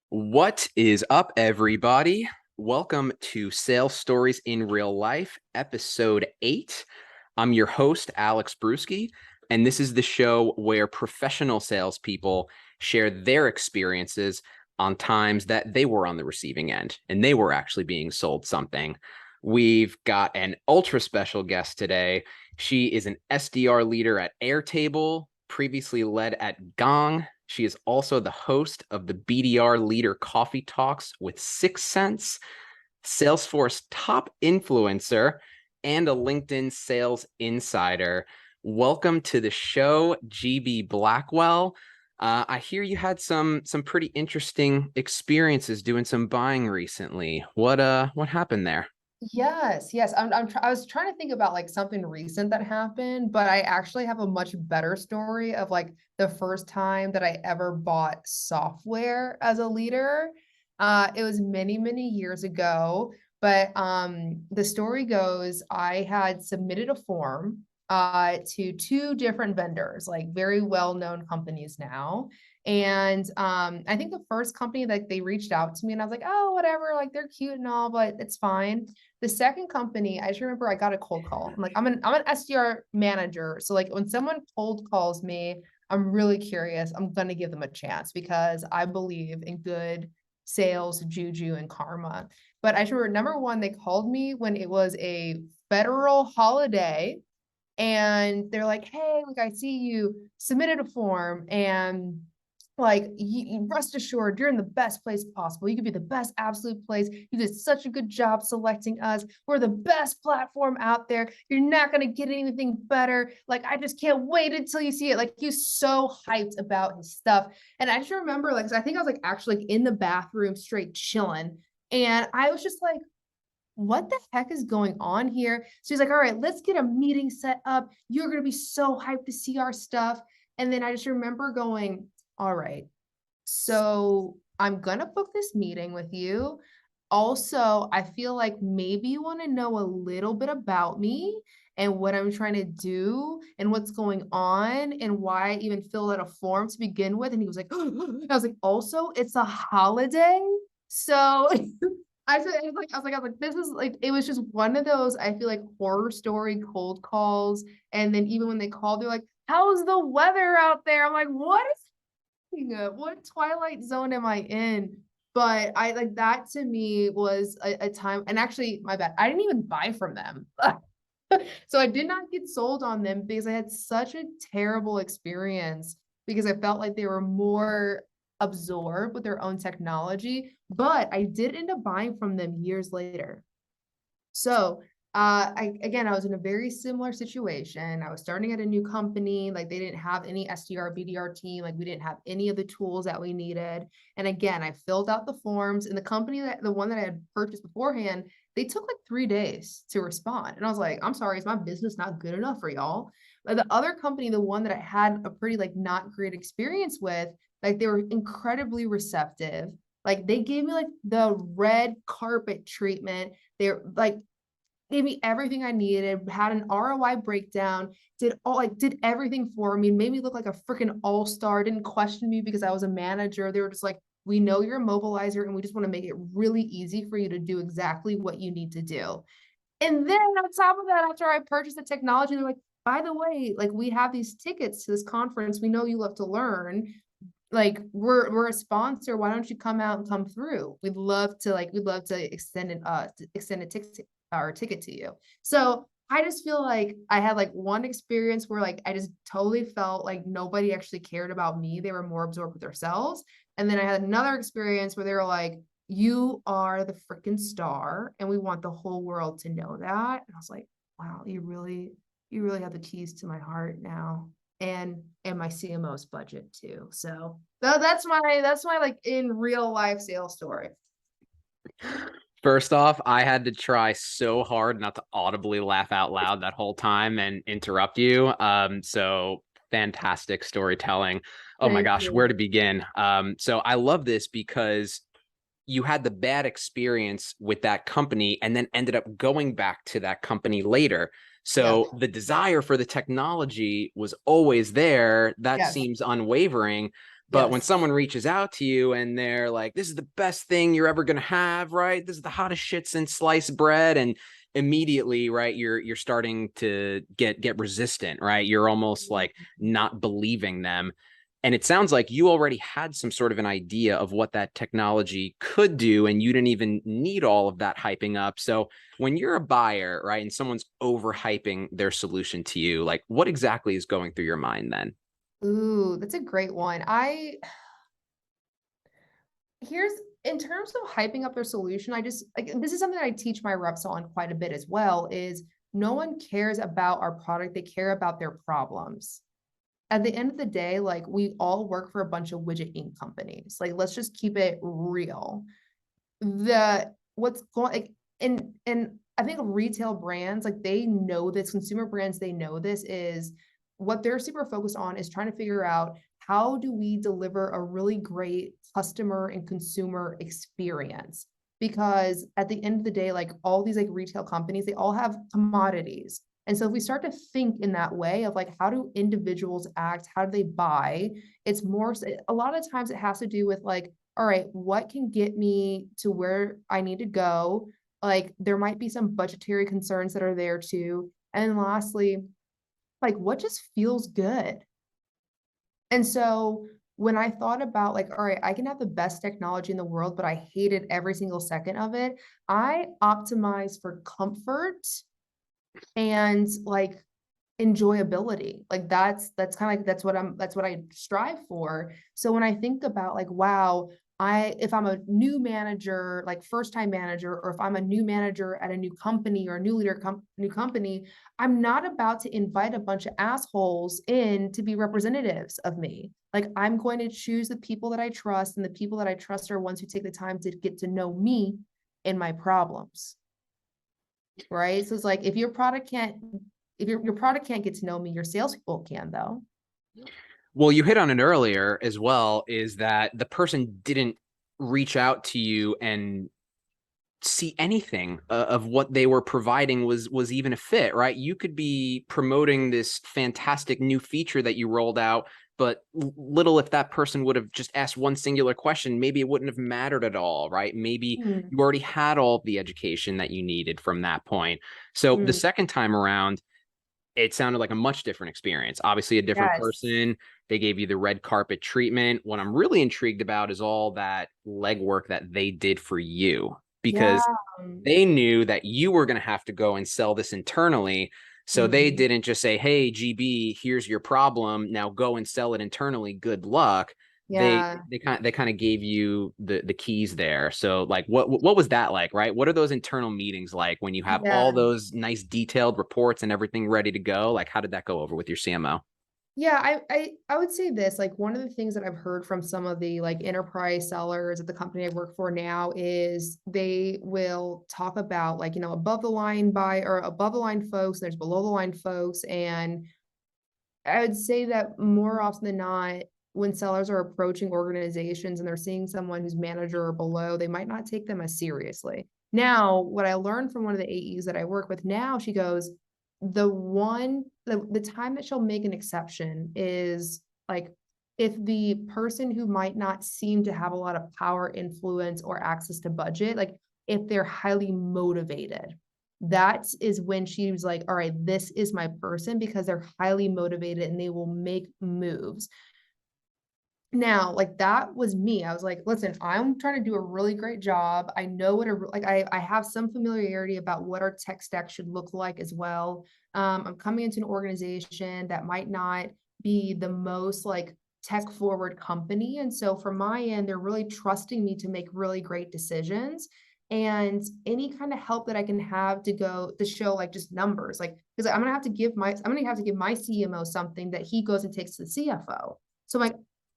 What is up, everybody? Welcome to Sales Stories in Real Life, episode 8. I'm your host, Alex Bruschi, and this is the show where professional salespeople share their experiences on times that they were on the receiving end and they were actually being sold something. We've got an ultra special guest today. She is an SDR leader at Airtable, previously led at Gong. She is also the host of the BDR Leader Coffee Talks with 6 Cents, Salesforce top influencer, and a LinkedIn sales insider. Welcome to the show, GB Blackwell. I hear you had some pretty interesting experiences doing some buying recently. What happened there? Yes. I was trying to think about like something recent that happened, but I actually have a much better story of like the first time that I ever bought software as a leader. It was many years ago, but the story goes I had submitted a form to two different vendors, like very well-known companies now. And I think the first company, like, they reached out to me and I was like, oh, whatever, like they're cute and all, but it's fine. The second company, I just remember I got a cold call. I'm an SDR manager. So like when someone cold calls me, I'm really curious. I'm gonna give them a chance because I believe in good sales, juju, and karma. But I just remember number one, they called me when it was a federal holiday and they're like, hey, like I see you submitted a form and like you rest assured you're in the best place possible. You could be the best absolute place. You did such a good job selecting us. We're the best platform out there. You're not going to get anything better. Like, I just can't wait until you see it. Like, he's so hyped about his stuff. And I just remember, like, 'cause I think I was like actually like, in the bathroom straight chilling. And I was just like, what the heck is going on here? So he's like, all right, let's get a meeting set up. You're going to be so hyped to see our stuff. And then I just remember going, all right, so I'm going to book this meeting with you. Also, I feel like maybe you want to know a little bit about me and what I'm trying to do and what's going on and why I even filled out a form to begin with. And he was like, I was like, also, it's a holiday. So I was like, this is like, it was just one of those, I feel like horror story cold calls. And then even when they called, they're like, how's the weather out there? I'm like, what twilight zone am I in? But I like that to me was a time, and actually, my bad, I didn't even buy from them. So I did not get sold on them because I had such a terrible experience because I felt like they were more absorbed with their own technology, but I did end up buying from them years later. So I was in a very similar situation. I was starting at a new company. Like, they didn't have any SDR, BDR team. Like, we didn't have any of the tools that we needed. And again, I filled out the forms, and the one that I had purchased beforehand, they took like 3 days to respond. And I was like, I'm sorry, is my business not good enough for y'all? But the other company, the one that I had a pretty like not great experience with, like, they were incredibly receptive. Like, they gave me like the red carpet treatment. They're like, gave me everything I needed, had an ROI breakdown, did everything for me, made me look like a freaking all-star, didn't question me because I was a manager. They were just like, we know you're a mobilizer and we just want to make it really easy for you to do exactly what you need to do. And then on top of that, after I purchased the technology, they're like, by the way, like, we have these tickets to this conference. We know you love to learn. Like, we're a sponsor. Why don't you come out and come through? We'd love to extend a ticket or ticket to you. So I just feel like I had like one experience where like I just totally felt like nobody actually cared about me. They were more absorbed with themselves. And then I had another experience where they were like, you are the freaking star, and we want the whole world to know that. And I was like, wow, you really have the keys to my heart now, and my CMO's budget too. So that's my like in real life sales story. First off, I had to try so hard not to audibly laugh out loud that whole time and interrupt you. So fantastic storytelling. Oh my Thank gosh, where you. to begin? So I love this because you had the bad experience with that company and then ended up going back to that company later. Yes. So the desire for the technology was always there. That Yes. seems unwavering. But when Yes. someone reaches out to you and they're like, this is the best thing you're ever going to have, right? This is the hottest shit since sliced bread. And immediately, right, you're starting to get resistant, right? You're almost like not believing them. And it sounds like you already had some sort of an idea of what that technology could do, and you didn't even need all of that hyping up. So when you're a buyer, right, and someone's overhyping their solution to you, like what exactly is going through your mind then? Ooh, that's a great one. Here's in terms of hyping up their solution, I just like this is something I teach my reps on quite a bit as well, is no one cares about our product, they care about their problems. At the end of the day, like we all work for a bunch of widget ink companies. Like let's just keep it real. The what's going like and I think retail brands, like they know this, consumer brands, they know this is what they're super focused on is trying to figure out how do we deliver a really great customer and consumer experience? Because at the end of the day, like all these like retail companies, they all have commodities. And so if we start to think in that way of like how do individuals act, how do they buy? It's more a lot of times it has to do with like, all right, what can get me to where I need to go? Like there might be some budgetary concerns that are there too. And then lastly, like what just feels good? And so when I thought about like, all right, I can have the best technology in the world, but I hated every single second of it, I optimize for comfort and like enjoyability. Like that's kind of like that's what I strive for. So when I think about like, wow, I if I'm a new manager, like first time manager, or if I'm a new manager at a new company or a new new company, I'm not about to invite a bunch of assholes in to be representatives of me. Like I'm going to choose the people that I trust, and the people that I trust are ones who take the time to get to know me and my problems. Right. So it's like if your product can't if your product can't get to know me, your salespeople can though. Well, you hit on it earlier as well, is that the person didn't reach out to you and see anything of what they were providing was even a fit, right? You could be promoting this fantastic new feature that you rolled out, but little if that person would have just asked one singular question, maybe it wouldn't have mattered at all, right? Maybe Hmm. you already had all the education that you needed from that point. So the Hmm. second time around, it sounded like a much different experience. Obviously, a different Yes. person. They gave you the red carpet treatment. What I'm really intrigued about is all that legwork that they did for you, Yeah. because they knew that you were going to have to go and sell this internally. So they Mhm. didn't just say, hey, GB, here's your problem. Now go and sell it internally. Good luck. They Yeah. they kind of gave you the keys there. So like what was that like, right? What are those internal meetings like when you have all Yeah. those nice detailed reports and everything ready to go? Like how did that go over with your CMO? Yeah, I would say this, like one of the things that I've heard from some of the like enterprise sellers at the company I work for now is they will talk about like, above the line buy or above the line folks, there's below the line folks. And I would say that more often than not, when sellers are approaching organizations and they're seeing someone who's manager or below, they might not take them as seriously. Now, what I learned from one of the AEs that I work with now, she goes, the time that she'll make an exception is like if the person who might not seem to have a lot of power, influence, or access to budget, like if they're highly motivated, that is when she was like, all right, this is my person because they're highly motivated and they will make moves. Now, like that was me. I was like, listen, I'm trying to do a really great job. I know what I have some familiarity about what our tech stack should look like as well. I'm coming into an organization that might not be the most like tech forward company. And so from my end, they're really trusting me to make really great decisions. And any kind of help that I can have to go to show like just numbers, like because I'm gonna have to give my CMO something that he goes and takes to the CFO. So I'm like,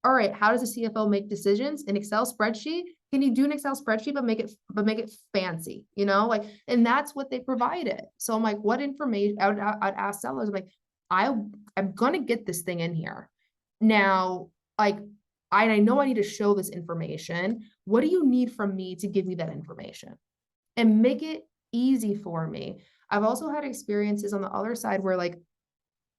all right, how does a CFO make decisions? An Excel spreadsheet? Can you do an Excel spreadsheet but make it fancy, like, and that's what they provided. So I'm like, what information I'd ask sellers, I'm like, I I'm gonna get this thing in here. Now, like I know I need to show this information. What do you need from me to give me that information? And make it easy for me. I've also had experiences on the other side where like,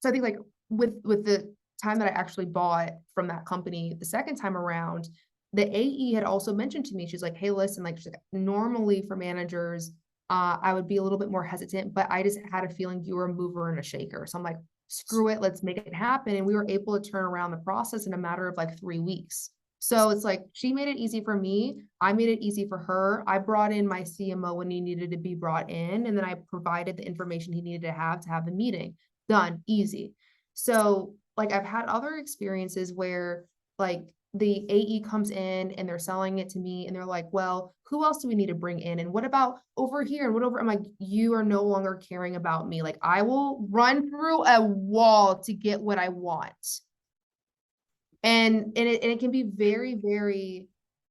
so I think like with the time that I actually bought from that company the second time around, the AE had also mentioned to me, she's like, hey, listen, like, she's like, normally for managers, I would be a little bit more hesitant, but I just had a feeling you were a mover and a shaker. So I'm like, screw it, let's make it happen. And we were able to turn around the process in a matter of like 3 weeks. So it's like, she made it easy for me. I made it easy for her. I brought in my CMO when he needed to be brought in, and then I provided the information he needed to have the meeting done, easy. So like, I've had other experiences where like the AE comes in and they're selling it to me and they're like, well, who else do we need to bring in? And what about over here? And what over? I'm like, you are no longer caring about me. Like, I will run through a wall to get what I want. And it can be very, very,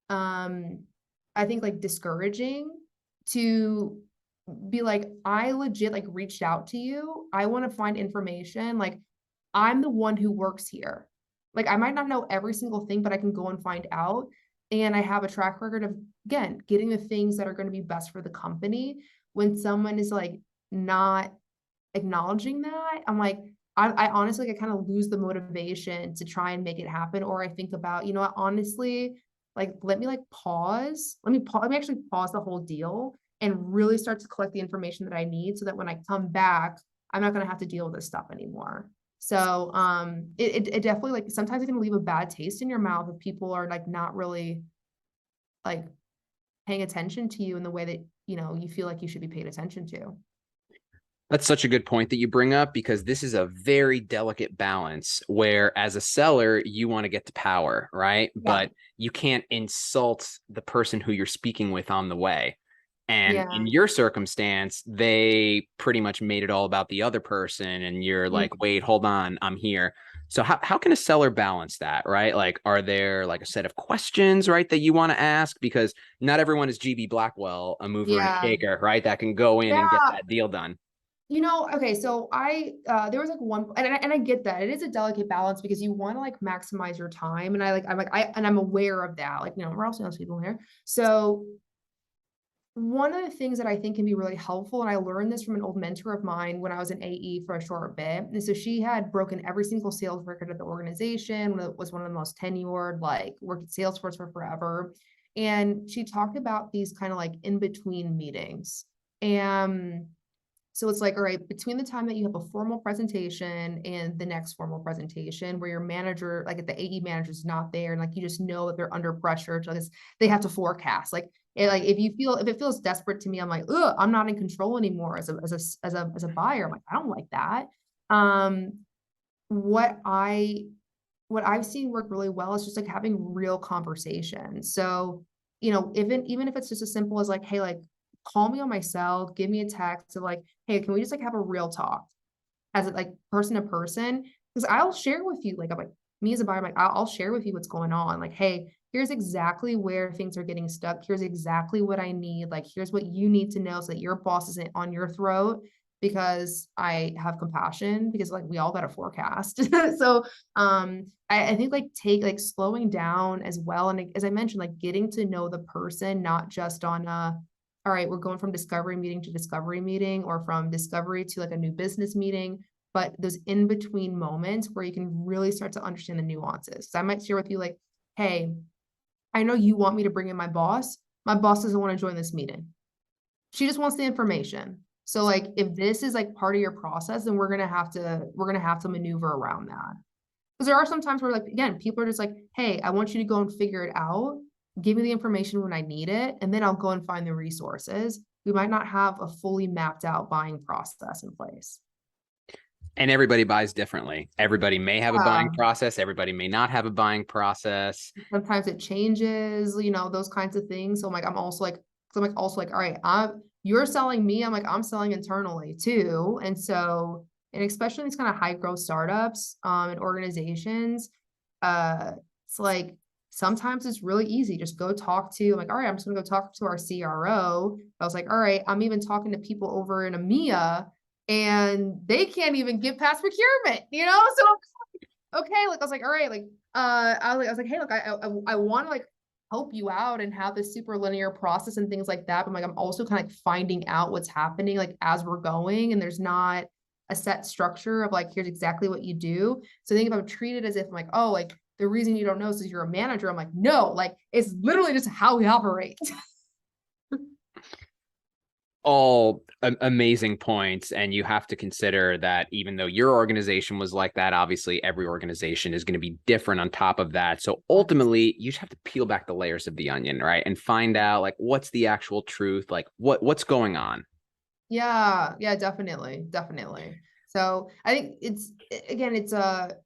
I think like discouraging to be like, I legit like reached out to you. I want to find information. Like, I'm the one who works here. Like, I might not know every single thing, but I can go and find out. And I have a track record of, again, getting the things that are going to be best for the company. When someone is like not acknowledging that, I'm like, I honestly, I kind of lose the motivation to try and make it happen. Or I think about, you know what, honestly, like, let me like pause. Let me actually pause the whole deal and really start to collect the information that I need so that when I come back, I'm not going to have to deal with this stuff anymore. So, it definitely, like, sometimes it can leave a bad taste in your mouth if people are like not really like paying attention to you in the way that, you know, you feel like you should be paid attention to. That's such a good point that you bring up, because this is a very delicate balance where, as a seller, you want to get to power, right? Yeah. But you can't insult the person who you're speaking with on the way. And Yeah. in your circumstance, they pretty much made it all about the other person. And you're Mm. like, wait, hold on, I'm here. So how can a seller balance that, right? Like, are there like a set of questions, right, that you want to ask? Because not everyone is GB Blackwell, a mover and a Yeah. shaker, right? That can go in and get Yeah. that deal done. You know, okay, so there was like one, and I get that it is a delicate balance because you want to like maximize your time, and I'm aware of that. Like, you know, we're all salespeople here. So one of the things that I think can be really helpful, and I learned this from an old mentor of mine when I was an AE for a short bit. And so she had broken every single sales record of the organization, was one of the most tenured, like worked at Salesforce for forever. And she talked about these kind of like in between meetings. And so it's like, all right, between the time that you have a formal presentation and the next formal presentation where your manager, like if the AE manager is not there, and like you just know that they're under pressure to this, they have to forecast. Like, like if it feels desperate to me, I'm like, ugh, I'm not in control anymore as a buyer. I'm like, I don't like that. Um, what I what I've seen work really well is just like having real conversations. So, you know, even if it's just as simple as like, hey, like, call me on my cell, give me a text of like, hey, can we just like have a real talk as like person to person? Because I'll share with you, like, I'm like, me as a buyer, I'm like, I'll share with you what's going on. Like, hey, here's exactly where things are getting stuck. Here's exactly what I need. Like, here's what you need to know so that your boss isn't on your throat, because I have compassion, because like we all got a forecast. So I think like slowing down as well. And like, as I mentioned, like getting to know the person, not just on all right, we're going from discovery meeting to discovery meeting, or from discovery to like a new business meeting, but those in between moments where you can really start to understand the nuances. So I might share with you like, hey, I know you want me to bring in my boss. My boss doesn't want to join this meeting. She just wants the information. So like if this is like part of your process, then we're gonna have to maneuver around that. Because there are some times where like, again, people are just like, hey, I want you to go and figure it out. Give me the information when I need it, and then I'll go and find the resources. We might not have a fully mapped out buying process in place. And everybody buys differently. Everybody may have a buying Yeah. process. Everybody may not have a buying process. Sometimes it changes, you know, those kinds of things. So I'm like also like, all right, you're selling me. I'm like, I'm selling internally too. And so, and especially in these kind of high growth startups, and organizations, uh, it's like sometimes it's really easy. Just go talk to, I'm like, all right, I'm just gonna go talk to our CRO. I was like, all right, I'm even talking to people over in EMEA, and they can't even get past procurement, you know? So okay, like I was like, all right, like I was like, hey, look, I want to like help you out and have this super linear process and things like that. But I'm like, I'm also kind of like finding out what's happening like as we're going, and there's not a set structure of like, here's exactly what you do. So I think if I'm treated as if I'm like, oh, like the reason you don't know is because you're a manager, I'm like, no, like it's literally just how we operate. All amazing points. And you have to consider that even though your organization was like that, obviously every organization is going to be different on top of that. So ultimately, you just have to peel back the layers of the onion, right? And find out like what's the actual truth, like what's going on. Yeah, yeah, definitely, definitely. So I think it's again, it's a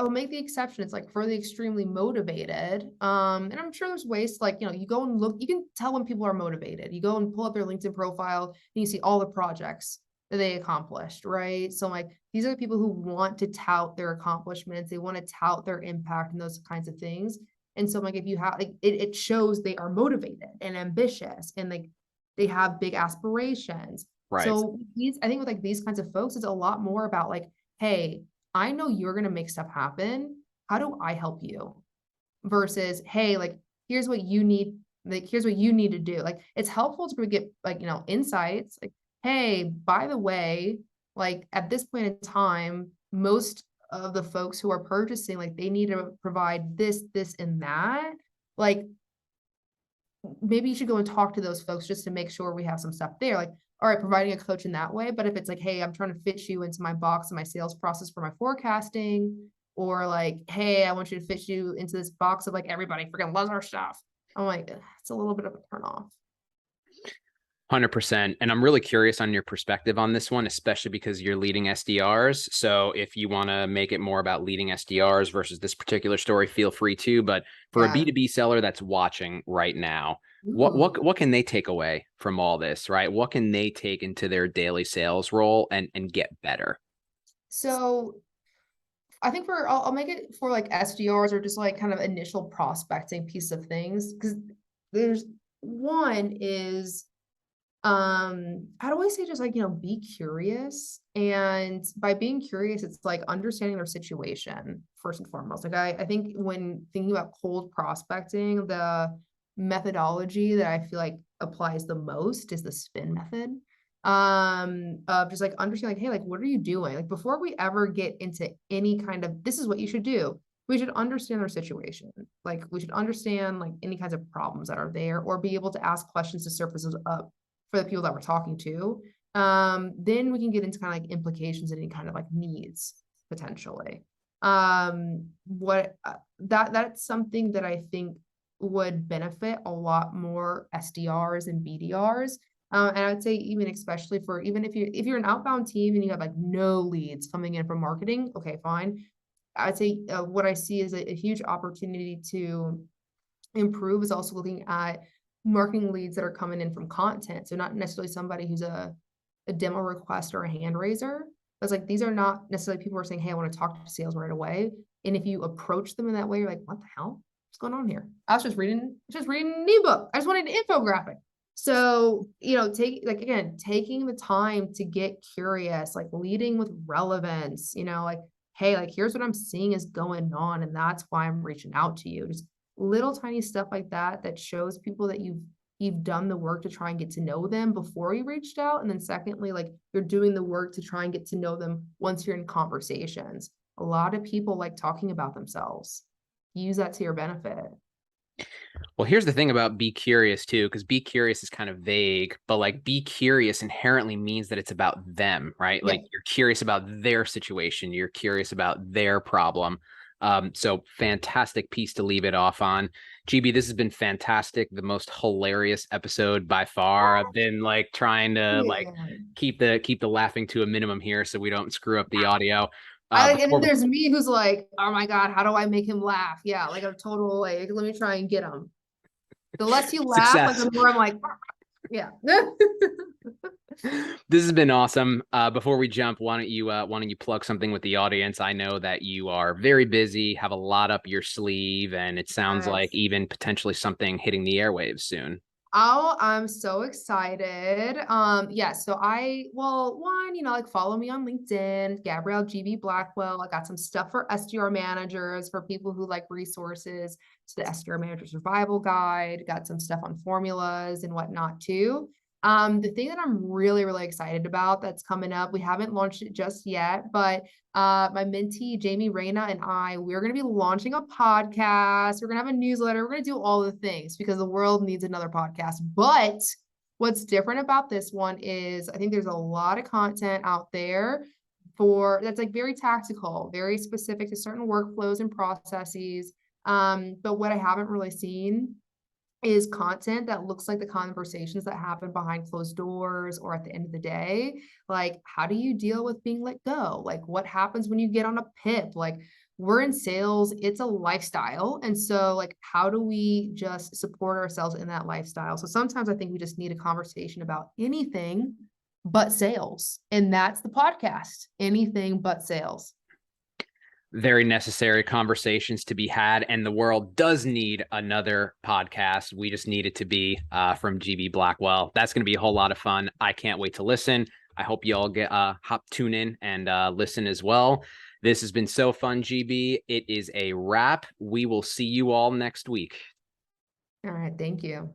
oh, make the exception. It's like for the extremely motivated. And I'm sure there's ways to like, you go and look, you can tell when people are motivated. You go and pull up their LinkedIn profile and you see all the projects that they accomplished, right? So like these are the people who want to tout their accomplishments, they want to tout their impact and those kinds of things. And so like if you have like it shows they are motivated and ambitious and like they have big aspirations. Right. So these, I think with like these kinds of folks, it's a lot more about like, hey, I know you're going to make stuff happen. How do I help you? Versus, hey, like, here's what you need. Like, here's what you need to do. Like, it's helpful to get like, insights. Like, hey, by the way, like at this point in time, most of the folks who are purchasing, like, they need to provide this, this, and that. Like, maybe you should go and talk to those folks just to make sure we have some stuff there. Like, all right, providing a coach in that way. But if it's like, hey, I'm trying to fit you into my box and my sales process for my forecasting, or like, hey, I want you to fit you into this box of like everybody freaking loves our stuff. I'm like, it's a little bit of a turn off. 100%. And I'm really curious on your perspective on this one, especially because you're leading SDRs. So if you want to make it more about leading SDRs versus this particular story, feel free to. But for a Yeah. B2B seller that's watching right now, what Ooh. what can they take away from all this, right? What can they take into their daily sales role and get better? So I think I'll make it for like SDRs or just like kind of initial prospecting piece of things. Because there's one is I'd always say just like, be curious. And by being curious, it's like understanding their situation first and foremost. Like I think when thinking about cold prospecting, the methodology that I feel like applies the most is the spin method. Of just like understanding, like, hey, like what are you doing? Like before we ever get into any kind of this is what you should do, we should understand their situation. Like we should understand like any kinds of problems that are there or be able to ask questions to surface those up for the people that we're talking to. Then we can get into kind of like implications and any kind of like needs potentially. What that's something that I think would benefit a lot more SDRs and BDRs. And I would say even especially for even if you're an outbound team and you have like no leads coming in from marketing, okay, fine. I'd say what I see is a huge opportunity to improve is also looking at marketing leads that are coming in from content. So not necessarily somebody who's a demo request or a hand raiser. It's like these are not necessarily people who are saying, hey, I want to talk to sales right away. And if you approach them in that way, you're like, what the hell? What's going on here? I was just reading an ebook. I just wanted an infographic. So, taking the time to get curious, like leading with relevance, like, hey, like here's what I'm seeing is going on, and that's why I'm reaching out to you. Just little tiny stuff like that that shows people that you've done the work to try and get to know them before you reached out. And then secondly, like you're doing the work to try and get to know them once you're in conversations. A lot of people like talking about themselves. Use that to your benefit. Well, here's the thing about be curious too, because be curious is kind of vague, but like be curious inherently means that it's about them, right? Yeah. Like you're curious about their situation, you're curious about their problem. So fantastic piece to leave it off on. GB, this has been fantastic. The most hilarious episode by far. I've been like trying to like Yeah. keep the laughing to a minimum here so we don't screw up the audio. And then Before there's me who's like, oh my God, how do I make him laugh? Yeah, like a total like, let me try and get him. The less you laugh, like success. the more I'm like, yeah. This has been awesome. Before we jump, why don't you plug something with the audience? I know that you are very busy, have a lot up your sleeve, and it sounds like Yes. even potentially something hitting the airwaves soon. Oh, I'm so excited. Yeah, so one, like follow me on LinkedIn, Gabrielle GB Blackwell. I got some stuff for SDR managers, for people who like resources to the SDR manager survival guide, got some stuff on formulas and whatnot too. The thing that I'm really, really excited about that's coming up, we haven't launched it just yet, but my mentee, Jamie Reyna, and we're going to be launching a podcast. We're going to have a newsletter. We're going to do all the things because the world needs another podcast. But what's different about this one is I think there's a lot of content out there for that's like very tactical, very specific to certain workflows and processes. But what I haven't really seen is content that looks like the conversations that happen behind closed doors or at the end of the day. Like, how do you deal with being let go? Like, what happens when you get on a PIP? Like, we're in sales, it's a lifestyle. And so, like, how do we just support ourselves in that lifestyle? So sometimes I think we just need a conversation about anything but sales. And that's the podcast, anything but sales. Very necessary conversations to be had, and the world does need another podcast. We just need it to be from GB Blackwell. That's going to be a whole lot of fun. I can't wait to listen. I hope you all get tune in and listen as well. This has been so fun, GB. It is a wrap. We will see you all next week. All right, thank you.